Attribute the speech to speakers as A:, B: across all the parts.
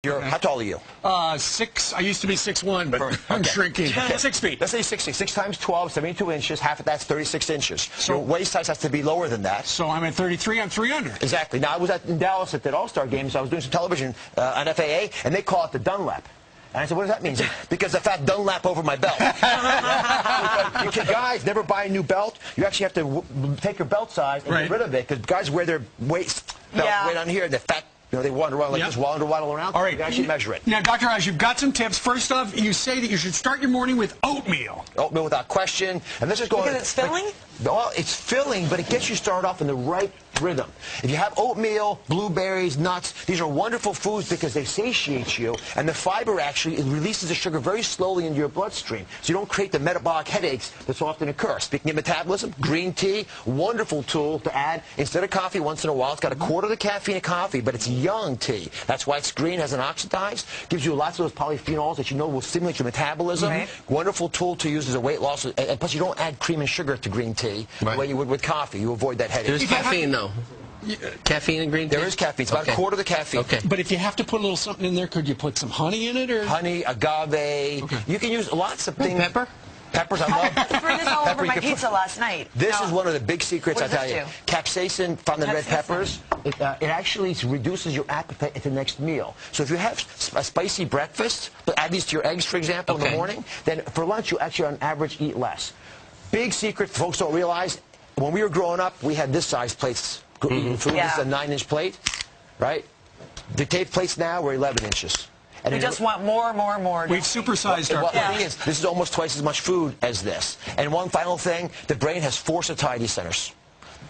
A: How tall are you?
B: 6. I used to be 6'1", but I'm shrinking. 6 feet.
A: Let's say 60. 6 times 12, 72 inches. Half of that's 36 inches. So your waist size has to be lower than that.
B: So I'm at 33. I'm 300.
A: Exactly. Now, I was in Dallas at the All-Star Games. I was doing some television on FAA, and they call it the Dunlap. And I said, what does that mean? Because the fat Dunlap over my belt. You guys never buy a new belt. You actually have to take your belt size and get rid of it, because guys wear their waist belt right on here, and the fat. You know, they wander around like this, waddle around.
B: All right.
A: You actually measure it.
B: Now, Dr. Oz, you've got some tips. First off, you say that you should start your morning with oatmeal.
A: Oatmeal without question. And this is going.
C: Because it's filling?
A: Well, it's filling, but it gets you started off in the right rhythm. If you have oatmeal, blueberries, nuts, these are wonderful foods because they satiate you, and the fiber actually releases the sugar very slowly into your bloodstream, so you don't create the metabolic headaches that so often occur. Speaking of metabolism, green tea, wonderful tool to add instead of coffee once in a while. It's got a quarter of the caffeine of coffee, but it's young tea. That's why it's green, hasn't oxidized, gives you lots of those polyphenols that you know will stimulate your metabolism. Wonderful tool to use as a weight loss, and plus you don't add cream and sugar to green tea the way you would with coffee. You avoid that headache.
D: There's caffeine, though. Caffeine in green tea?
A: There is caffeine. It's about a quarter of the caffeine.
B: But if you have to put a little something in there, could you put some honey in it? Or
A: honey, agave. You can use lots of things.
D: Pepper?
A: Peppers, I love.
C: I threw this all over my pizza last night.
A: This is one of the big secrets, I tell you.
C: Do?
A: Capsaicin found in red peppers. It actually reduces your appetite at the next meal. So if you have a spicy breakfast, but add these to your eggs, for example, in the morning, then for lunch you actually on average eat less. Big secret folks don't realize, when we were growing up, we had this size plates. Eating food. This is a 9-inch plate, right? The tape plates now were 11 inches.
C: And we just want more and more and more.
B: We've supersized our
A: the thing is, this is almost twice as much food as this. And one final thing, the brain has 4 satiety centers.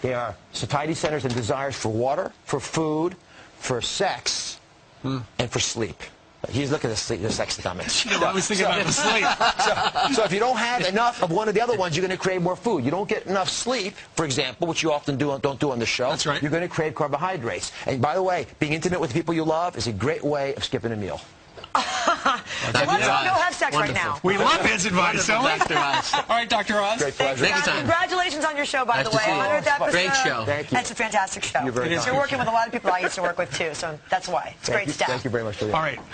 A: They are satiety centers and desires for water, for food, for sex, and for sleep. He's looking at the sex comments.
B: I was thinking about the sleep.
A: So if you don't have enough of one of the other ones, you're going to crave more food. You don't get enough sleep, for example, which you often don't do on the show.
B: That's right.
A: You're going to crave carbohydrates. And by the way, being intimate with the people you love is a great way of skipping a meal.
C: So let's go have sex right now.
B: We love his advice, don't we?
D: Dr. Oz.
B: All right, Dr. Oz.
A: Great pleasure.
C: Congratulations on your show, by the way. 100th episode.
D: Great show.
A: Thank you.
C: It's a fantastic show.
A: You're very
C: You're working with a lot of people I used to work with, too, so that's why. It's great stuff.
A: Thank you very much for that.
B: All right.